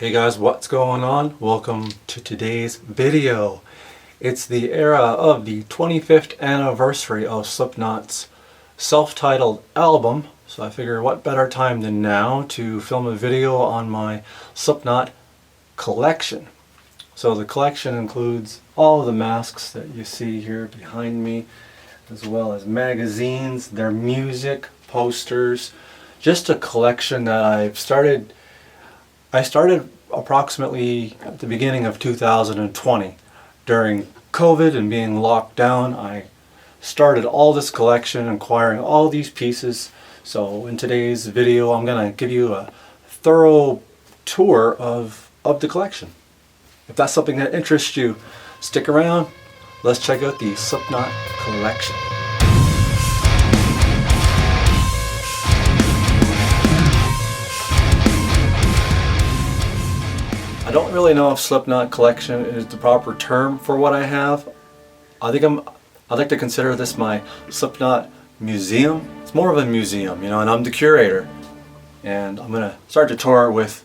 Hey guys, what's going on? Welcome to today's video. It's the era of the 25th anniversary of Slipknot's self-titled album, so I figure what better time than now to film a video on my Slipknot collection. So the collection includes all of the masks that you see here behind me, as well as magazines, their music, posters, just a collection that I started approximately at the beginning of 2020. During COVID and being locked down, I started all this collection, acquiring all these pieces. So in today's video, I'm going to give you a thorough tour of the collection. If that's something that interests you, stick around. Let's check out the Slipknot collection. I don't really know if Slipknot collection is the proper term for what I have. I'd like to consider this my Slipknot museum. It's more of a museum, and I'm the curator. And I'm gonna start the tour with,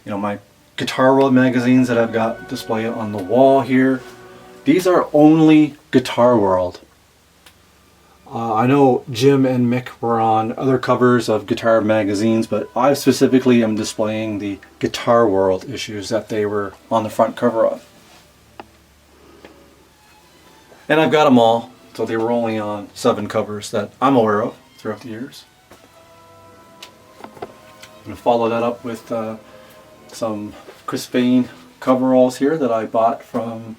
my Guitar World magazines that I've got displayed on the wall here. These are only Guitar World. I know Jim and Mick were on other covers of guitar magazines, but I specifically am displaying the Guitar World issues that they were on the front cover of. And I've got them all, so they were only on 7 covers that I'm aware of throughout the years. I'm going to follow that up with some chrisfehn coveralls here that I bought from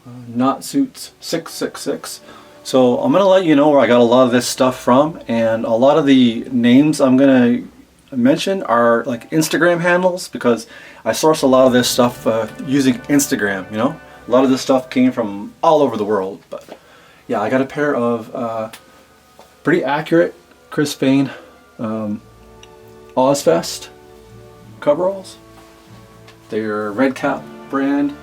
Not Suits 666. So I'm going to let you know where I got a lot of this stuff from, and a lot of the names I'm going to mention are like Instagram handles, because I source a lot of this stuff using Instagram, A lot of this stuff came from all over the world, but yeah, I got a pair of pretty accurate chrisfehn Ozfest coveralls. They're Red Cap brand,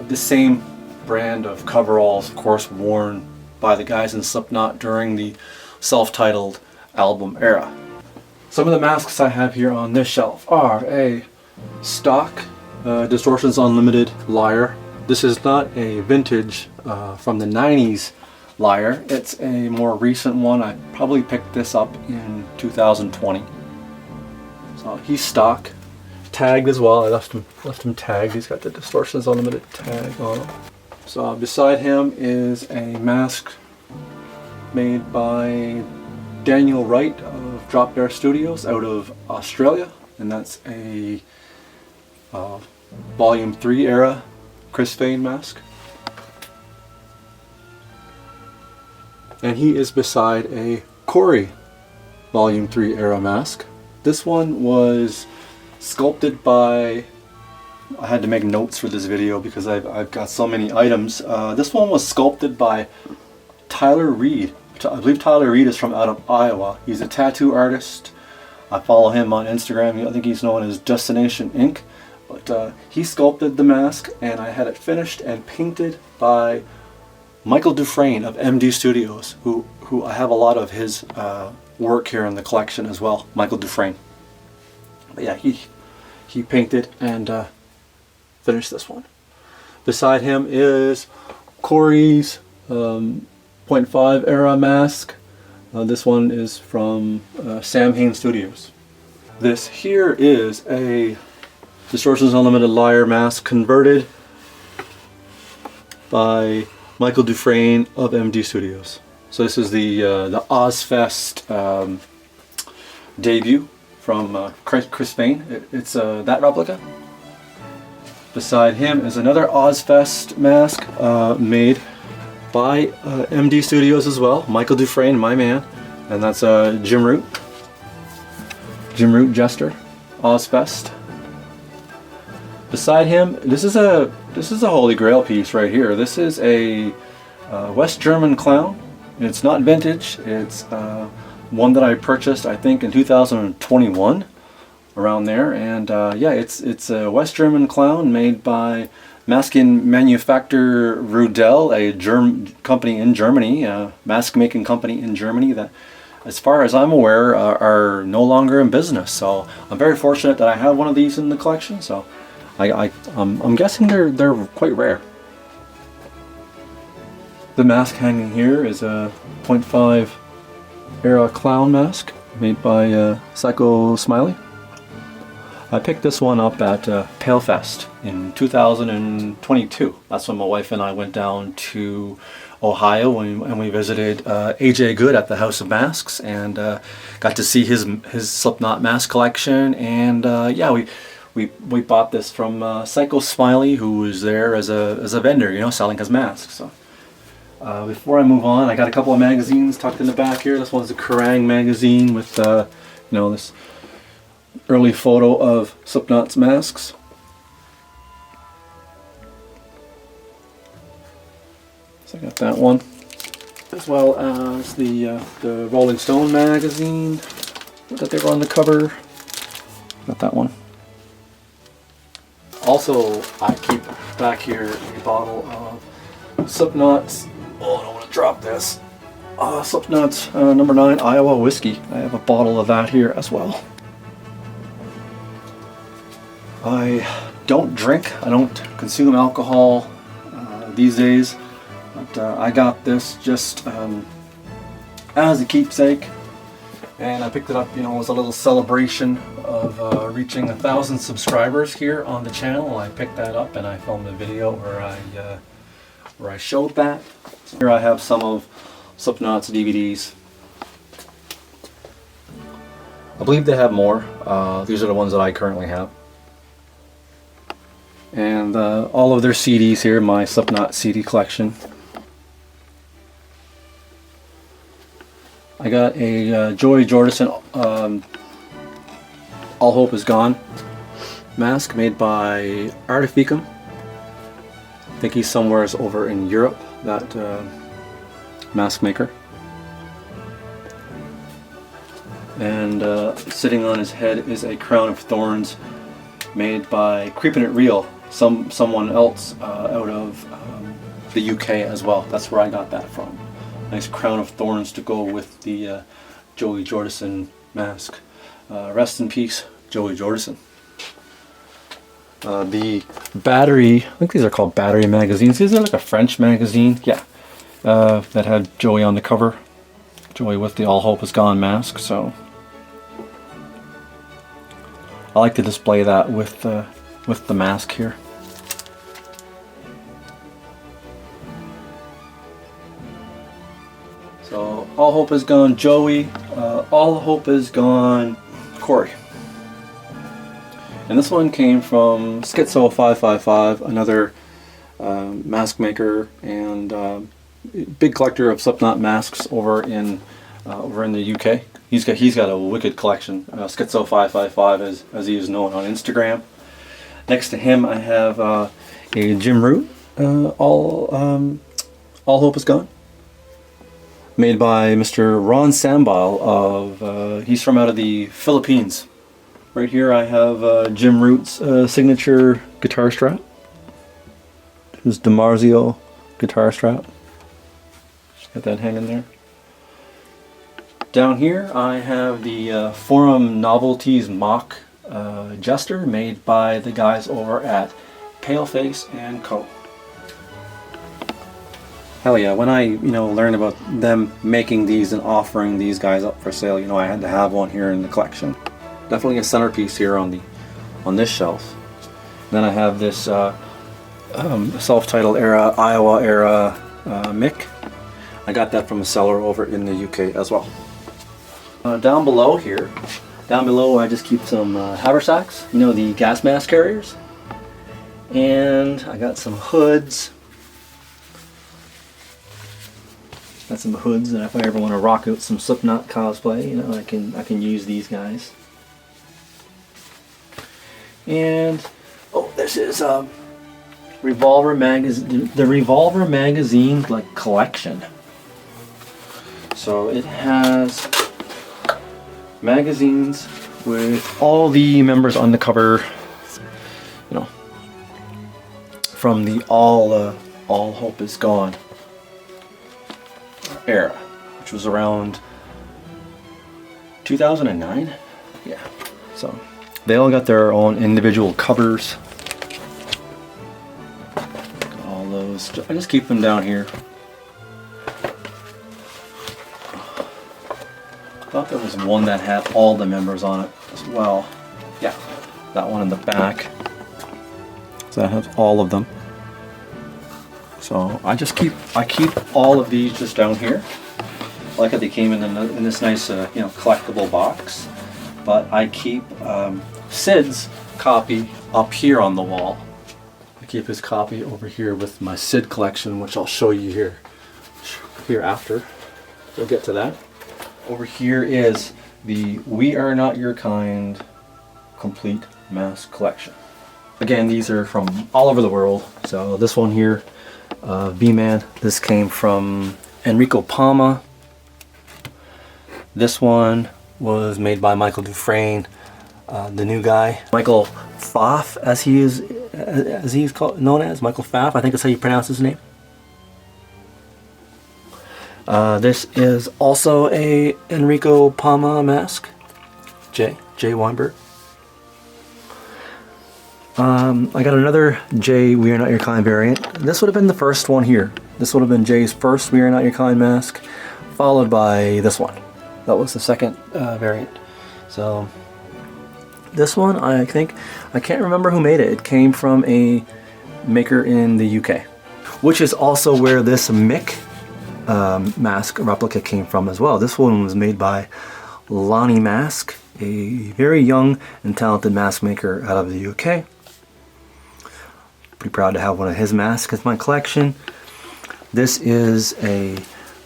the same brand of coveralls, of course, worn by the guys in Slipknot during the self-titled album era. Some of the masks I have here on this shelf are a stock Distortions Unlimited lyre. This is not a vintage from the 90s lyre. It's a more recent one. I probably picked this up in 2020. So he's stock, tagged as well. I left him tagged. He's got the Distortions Unlimited tag on him. So beside him is a mask made by Daniel Wright of Drop Bear Studios out of Australia, and that's a Volume 3 era chrisfehn mask. And he is beside a Corey Volume 3 era mask. This one was sculpted by, I had to make notes for this video because I've got so many items. This one was sculpted by Tyler Reed. I believe Tyler Reed is from out of Iowa. He's a tattoo artist. I follow him on Instagram. I think he's known as Destination Ink. But he sculpted the mask, and I had it finished and painted by Michael Dufresne of MD Studios, who I have a lot of his work here in the collection as well. Michael Dufresne. But yeah, he painted and finish this one. Beside him is Corey's 0.5 era mask. This one is from Sam Hain Studios. This here is a Distortions Unlimited lyre mask converted by Michael Dufresne of MD Studios. So this is the Ozfest debut from chrisfehn. It's that replica. Beside him is another Ozfest mask made by MD Studios as well, Michael Dufresne, my man, and that's Jim Root Jester, Ozfest. Beside him, this is a holy grail piece right here. This is a West German clown. It's not vintage. It's one that I purchased, I think, in 2021. Around there, and yeah, it's a West German clown made by Masking Manufaktur Rudel, a German company in Germany, mask making company in Germany that as far as I'm aware, are no longer in business. So I'm very fortunate that I have one of these in the collection. So I'm guessing they're quite rare. The mask hanging here is a .5 era clown mask made by Psycho Smiley. I picked this one up at Palefest in 2022. That's when my wife and I went down to Ohio and we visited AJ Good at the House of Masks and got to see his Slipknot mask collection. And yeah, we bought this from Psycho Smiley, who was there as a vendor, you know, selling his masks. So before I move on, I got a couple of magazines tucked in the back here. This one's a Kerrang magazine with you know, this early photo of Slipknot's masks. So I got that one, as well as the Rolling Stone magazine that they were on the cover. Got that one. Also, I keep back here a bottle of Slipknot's. Oh, I don't want to drop this. Slipknot's number 9 Iowa whiskey. I have a bottle of that here as well. I don't drink, I don't consume alcohol these days, but I got this just as a keepsake, and I picked it up, you know, as a little celebration of reaching 1,000 subscribers here on the channel. I picked that up and I filmed a video where I showed that. So here I have some of Slipknot's DVDs. I believe they have more. These are the ones that I currently have. And all of their CDs here, my Slipknot CD collection. I got a Joey Jordison All Hope Is Gone mask made by Artificum. I think he's somewhere over in Europe, that mask maker. And sitting on his head is a crown of thorns made by Creepin' It Real, someone else out of the UK as well. That's where I got that from. Nice crown of thorns to go with the Joey Jordison mask. Rest in peace, Joey Jordison. The Battery, I think these are called Battery magazines. These are like a French magazine, yeah. That had Joey on the cover. Joey with the All Hope Is Gone mask. So I like to display that with the mask here. So All Hope Is Gone Joey, All Hope Is Gone Corey. And this one came from Schizo555, another mask maker and big collector of Slipknot masks over in the UK. He's got a wicked collection. Schizo555 as he is known on Instagram. Next to him I have a Jim Root, All Hope Is Gone, made by Mr. Ron Sambal of he's from out of the Philippines. Right here I have Jim Root's signature guitar strap. His DiMarzio guitar strap. Just got that hanging there. Down here I have the Forum Novelties Mock Jester made by the guys over at Paleface & Co. Hell yeah, when I learned about them making these and offering these guys up for sale, I had to have one here in the collection. Definitely a centerpiece here on this shelf. Then I have this self-titled era, Iowa era Mick. I got that from a seller over in the UK as well. Down below I just keep some haversacks, the gas mask carriers. And I got some hoods. Got some hoods that if I ever want to rock out some Slipknot cosplay, I can use these guys. And this is Revolver magazine, the Revolver magazine collection. So it has magazines with all the members on the cover, from the All Hope Is Gone era, which was around 2009. Yeah, so they all got their own individual covers. Got all those. I just keep them down here. I thought there was one that had all the members on it as well. Yeah, that one in the back. So that has all of them. So I keep all of these just down here. I like how they came in this nice, collectible box. But I keep Sid's copy up here on the wall. I keep his copy over here with my Sid collection, which I'll show you here after. We'll get to that. Over here is the We Are Not Your Kind complete mask collection. Again, these are from all over the world. So this one here, V-Man, this came from Enrico Palma. This one was made by Michael Dufresne, the new guy. Michael Pfaff, as he's known as, Michael Pfaff, I think that's how you pronounce his name. This is also a Enrico Palma mask, Jay Weinberg. I got another Jay We Are Not Your Kind variant. This would have been the first one here. This would have been Jay's first We Are Not Your Kind mask, followed by this one. That was the second variant. So this one, I can't remember who made it. It came from a maker in the UK, which is also where this Mick mask replica came from as well. This one was made by Lonnie Mask, a very young and talented mask maker out of the UK. Pretty proud to have one of his masks in my collection. This is a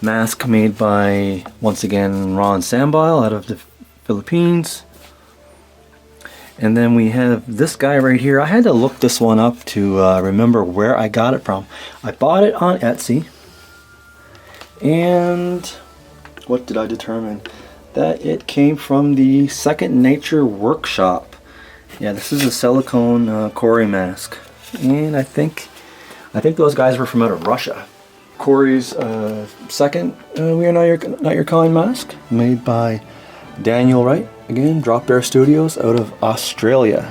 mask made by, once again, Ron Sambile out of the Philippines. And then we have this guy right here. I had to look this one up to remember where I got it from. I bought it on Etsy. And what did I determine? That it came from the Second Nature Workshop. Yeah, this is a silicone Corey mask. And I think those guys were from out of Russia. Corey's second We Are Not Your Kind mask, made by Daniel Wright, again, Drop Bear Studios out of Australia.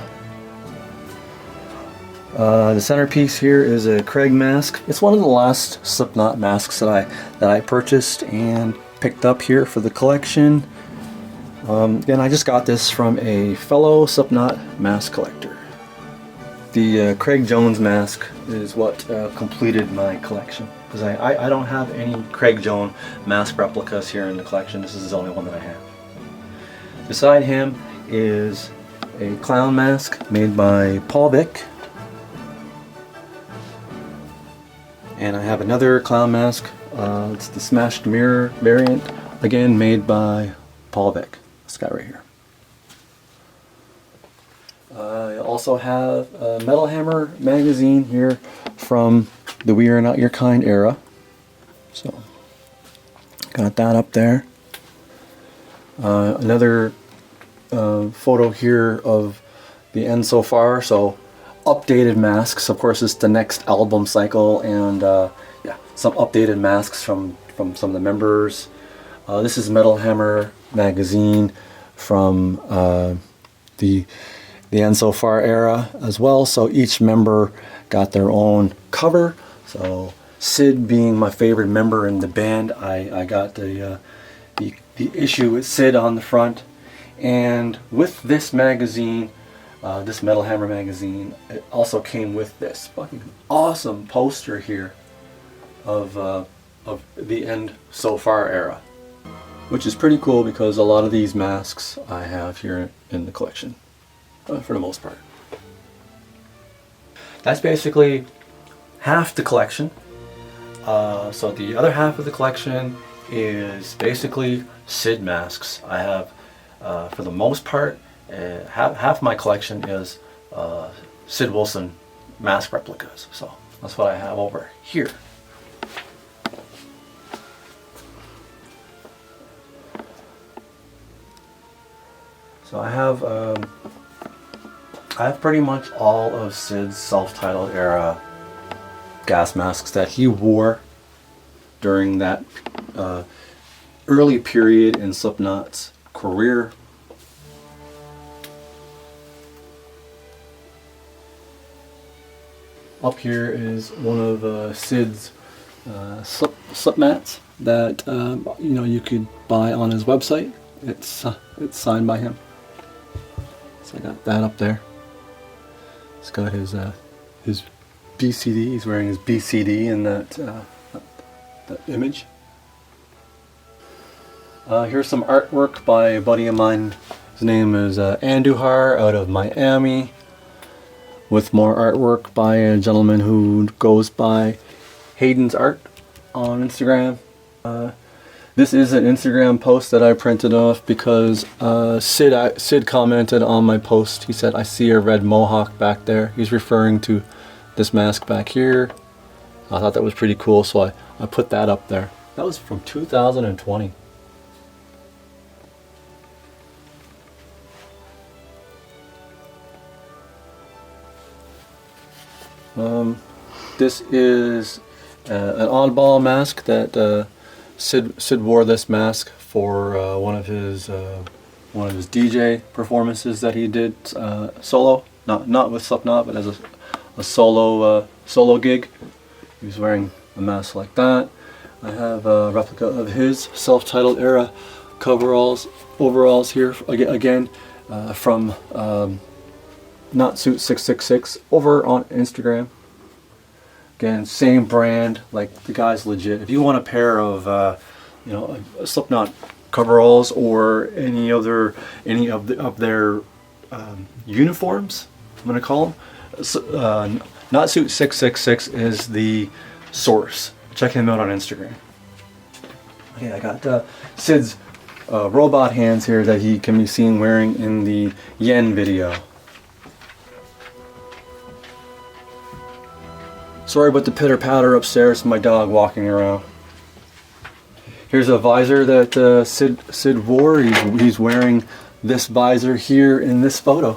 The centerpiece here is a Craig mask. It's one of the last Slipknot masks that I purchased and picked up here for the collection. Again, I just got this from a fellow Slipknot mask collector. The Craig Jones mask is what completed my collection, because I don't have any Craig Jones mask replicas here in the collection. This is the only one that I have. Beside him is a clown mask made by Paul Vick. And I have another clown mask. It's the Smashed Mirror variant, again made by Paul Vick. This guy right here. I also have a Metal Hammer magazine here from the We Are Not Your Kind era. So, got that up there. Another photo here of the end so far. So, updated masks. Of course, it's the next album cycle, and yeah, some updated masks from some of the members. This is Metal Hammer magazine from the End So Far era as well. So each member got their own cover. So Sid being my favorite member in the band, I got the issue with Sid on the front. And with this magazine, this Metal Hammer magazine, it also came with this fucking awesome poster here of the End So Far era, which is pretty cool because a lot of these masks I have here in the collection, for the most part. That's basically half the collection. So the other half of the collection is basically Sid masks. I have, for the most part, half my collection is Sid Wilson mask replicas. So that's what I have over here. So I have pretty much all of Sid's self-titled era gas masks that he wore during that early period in Slipknot's career. Up here is one of Sid's slip mats that you know, you could buy on his website. It's signed by him. So I got that up there. It's got his BCD. He's wearing his BCD in that image. Here's some artwork by a buddy of mine. His name is Anduhar out of Miami, with more artwork by a gentleman who goes by Hayden's Art on Instagram. This is an Instagram post that I printed off because Sid commented on my post. He said, "I see a red mohawk back there." He's referring to this mask back here. I thought that was pretty cool, so I put that up there. That was from 2020. This is an oddball mask that Sid wore this mask for one of his DJ performances that he did solo, not with Slipknot, but as a solo gig. He was wearing a mask like that. I have a replica of his self-titled era overalls here again from Not Suit 666 over on Instagram. Again, same brand, like the guy's legit. If you want a pair of you know, Slipknot coveralls or any of their uniforms, I'm gonna call them. Not Suit 666 is the source. Check him out on Instagram. Okay, I got Sid's robot hands here that he can be seen wearing in the Yen video. Sorry about the pitter patter upstairs, my dog walking around. Here's a visor that Sid wore. He's wearing this visor here in this photo.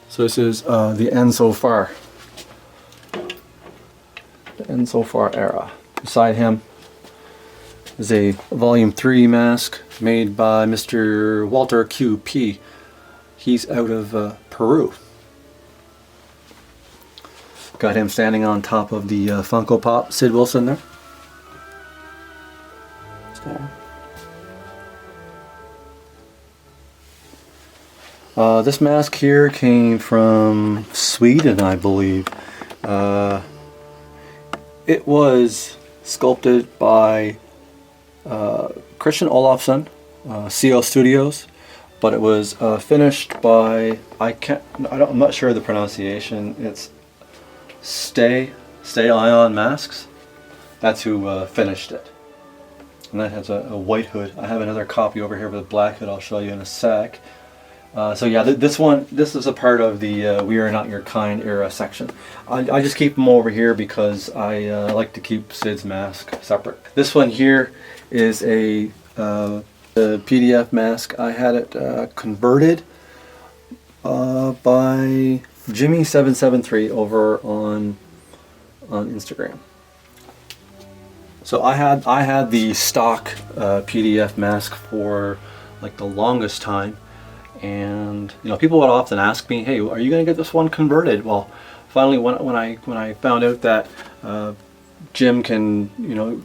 So this is the End So Far. The End So Far era. Beside him is a Volume 3 mask made by Mr. Walter QP. He's out of Peru. Got him standing on top of the Funko Pop Sid Wilson there. This mask here came from Sweden, I believe. It was sculpted by Christian Olofsson, CO Studios, but it was finished by I'm not sure of the pronunciation. It's Stay Ion Masks. That's who finished it. And that has a white hood. I have another copy over here with a black hood. I'll show you in a sec. So yeah, this is a part of the We Are Not Your Kind era section. I just keep them over here because I like to keep Sid's mask separate. This one here is a PDF mask. I had it converted by Jimmy773 over on Instagram. So I had the stock PDF mask for like the longest time, and you know, people would often ask me, "Hey, are you going to get this one converted?" Well, finally, when I found out that Jim can, you know,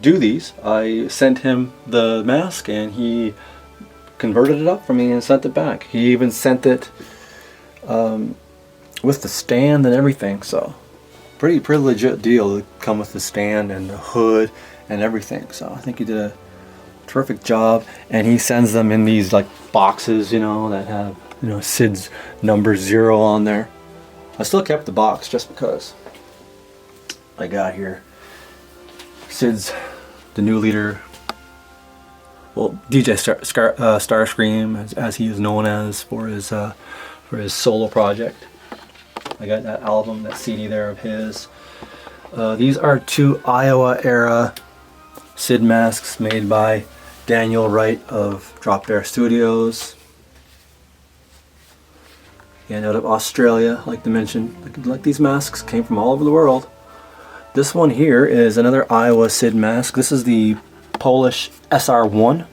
do these, I sent him the mask and he converted it up for me and sent it back. He even sent it with the stand and everything. So pretty legit deal to come with the stand and the hood and everything. So I think he did a terrific job, and he sends them in these like boxes, you know, that have, you know, Sid's number 0 on there. I still kept the box just because. I got here Sid's the new leader, well, DJ Starscream, as he is known as for his solo project. I got that album, that CD there of his. These are 2 Iowa era Sid masks made by Daniel Wright of Drop Bear Studios. And out of Australia, like to mention, like these masks came from all over the world. This one here is another Iowa Sid mask. This is the Polish SR1.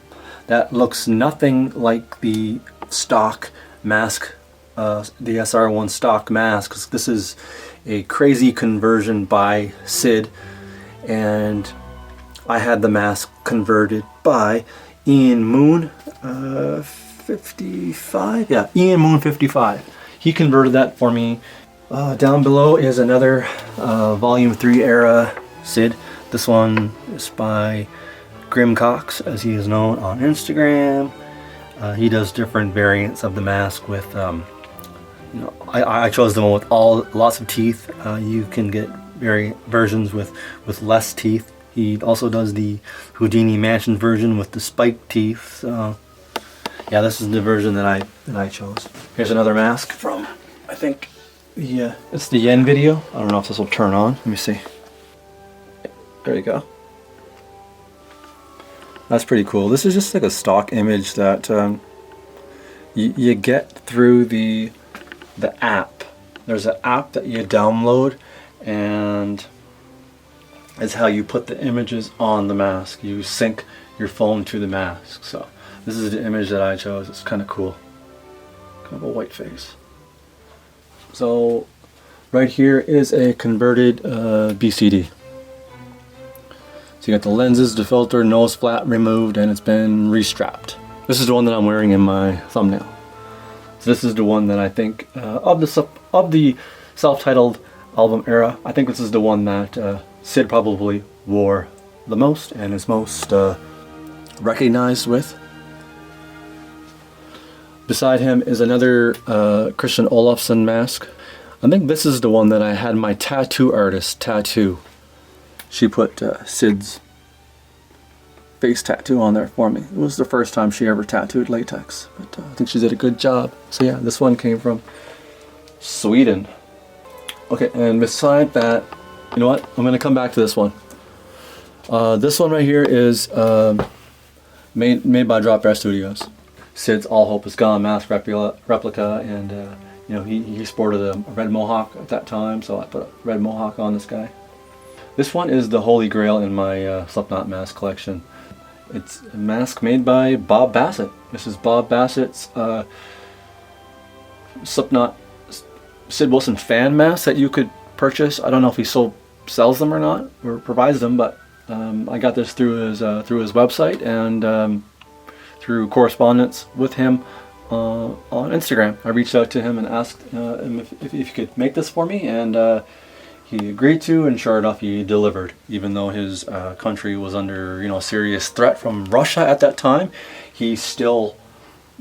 That looks nothing like the stock mask, the SR1 stock mask. This is a crazy conversion by Sid, and I had the mask converted by Ian Moon 55. Yeah, Ian Moon 55. He converted that for me. Down below is another Volume 3 era Sid. This one is by Grim Cox, as he is known on Instagram. He does different variants of the mask with, you know, I chose the one with lots of teeth. You can get versions with less teeth. He also does the Houdini Mansion version with the spiked teeth. So, yeah, this is the version that I chose. Here's another mask from, I think, it's the Yen video. I don't know if this will turn on. Let me see. There you go. That's pretty cool. This is just like a stock image that you get through the app. There's an app that you download, and it's how you put the images on the mask. You sync your phone to the mask. So this is the image that I chose. It's kind of cool. Kind of a white face. So right here is a converted BCD. So you got the lenses, the filter, nose flap removed, and it's been restrapped. This is the one that I'm wearing in my thumbnail. So this is the one that I think of the self-titled album era. I think this is the one that Sid probably wore the most and is most recognized with. Beside him is another Christian Olofsson mask. I think this is the one that I had my tattoo artist tattoo. She put Sid's face tattoo on there for me. It was the first time she ever tattooed latex, but I think she did a good job. So yeah, this one came from Sweden. Okay, and beside that, you know what? I'm gonna come back to this one. This one right here is made by Drop Bear Studios. Sid's All Hope Is Gone mask replica, and you know, he sported a red mohawk at that time, so I put a red mohawk on this guy. This one is the holy grail in my Slipknot mask collection. It's a mask made by Bob Bassett. This is Bob Bassett's Slipknot Sid Wilson fan mask that you could purchase. I don't know if he still sells them or not, or provides them, but I got this through his website and through correspondence with him on Instagram. I reached out to him and asked him if he could make this for me, and he agreed to, and sure enough, he delivered. Even though his country was under, you know, serious threat from Russia at that time, he still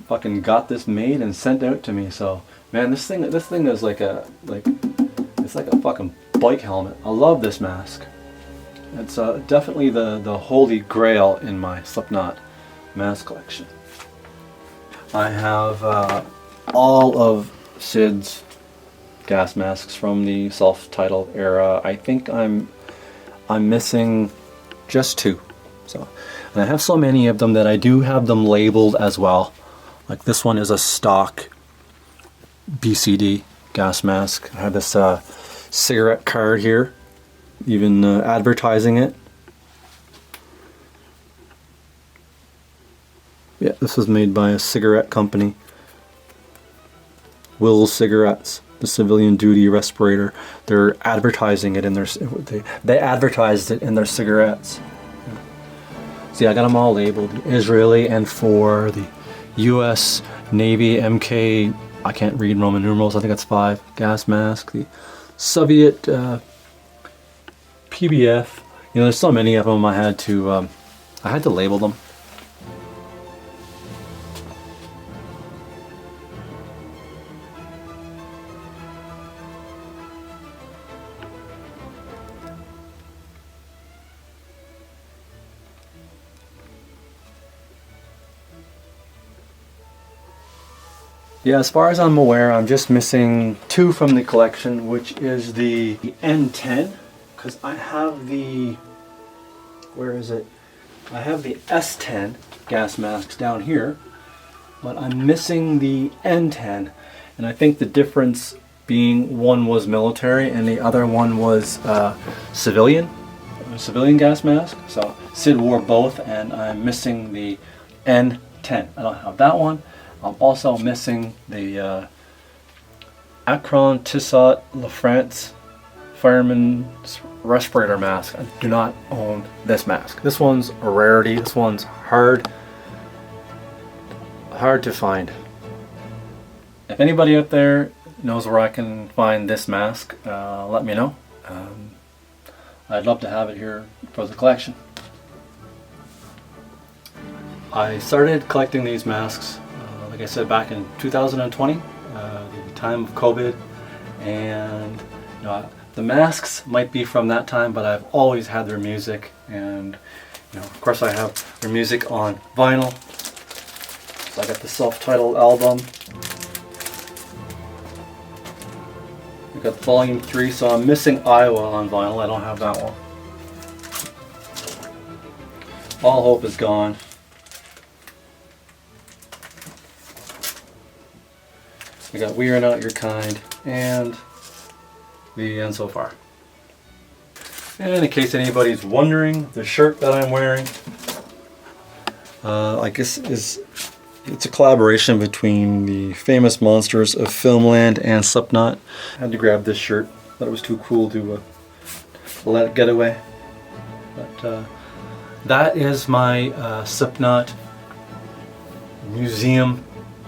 fucking got this made and sent out to me. So, man, this thing is like it's like a fucking bike helmet. I love this mask. It's definitely the holy grail in my Slipknot mask collection. I have all of Sid's gas masks from the self-titled era. I think I'm missing just 2. So, and I have so many of them that I do have them labeled as well. Like this one is a stock BCD gas mask. I have this cigarette card here, even advertising it. Yeah, this was made by a cigarette company, Will's Cigarettes, the civilian duty respirator. They're advertising it in their, they advertised it in their cigarettes. See, I got them all labeled, Israeli and for the U.S. Navy MK, I can't read Roman numerals, I think that's 5, gas mask, the Soviet PBF. You know, there's so many of them. I had to label them. Yeah, as far as I'm aware, I'm just missing 2 from the collection, which is the N10, because I have the, where is it? I have the S10 gas masks down here, but I'm missing the N10, and I think the difference being one was military and the other one was civilian gas mask. So Sid wore both, and I'm missing the N10. I don't have that one. I'm also missing the Akron Tissot La France fireman's respirator mask. I do not own this mask. This one's a rarity. This one's hard to find. If anybody out there knows where I can find this mask, let me know. I'd love to have it here for the collection. I started collecting these masks, like I said, back in 2020, the time of COVID, and you know, the masks might be from that time, but I've always had their music, and you know, of course I have their music on vinyl. So I got the self-titled album. We got volume 3, so I'm missing Iowa on vinyl. I don't have that one. All Hope Is Gone. We got We Are Not Your Kind and The End So Far. And in case anybody's wondering, the shirt that I'm wearing, I guess it's a collaboration between the famous monsters of Filmland and Slipknot. I had to grab this shirt. Thought it was too cool to let it get away. But that is my Slipknot museum,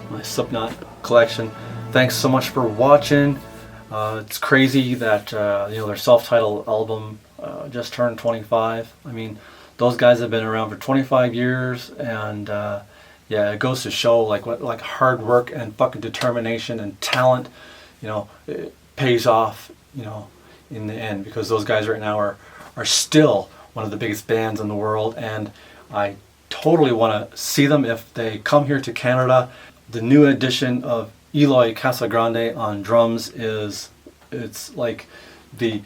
my Slipknot collection. Thanks so much for watching. It's crazy that you know, their self-titled album just turned 25. I mean, those guys have been around for 25 years, and yeah, it goes to show like hard work and fucking determination and talent, you know, it pays off, you know, in the end, because those guys right now are still one of the biggest bands in the world, and I totally want to see them if they come here to Canada. The new edition of Eloy Casagrande on drums it's like the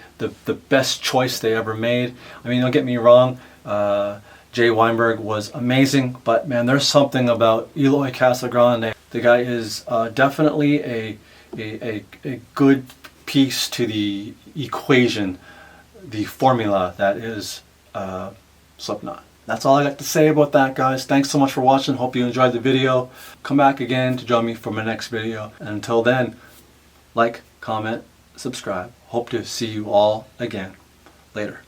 best choice they ever made. I mean, don't get me wrong, Jayweinberg was amazing, but man, there's something about Eloy Casagrande. The guy is definitely a good piece to the equation, the formula that is Slipknot. That's all I got to say about that, guys. Thanks so much for watching. Hope you enjoyed the video. Come back again to join me for my next video. And until then, like, comment, subscribe. Hope to see you all again later.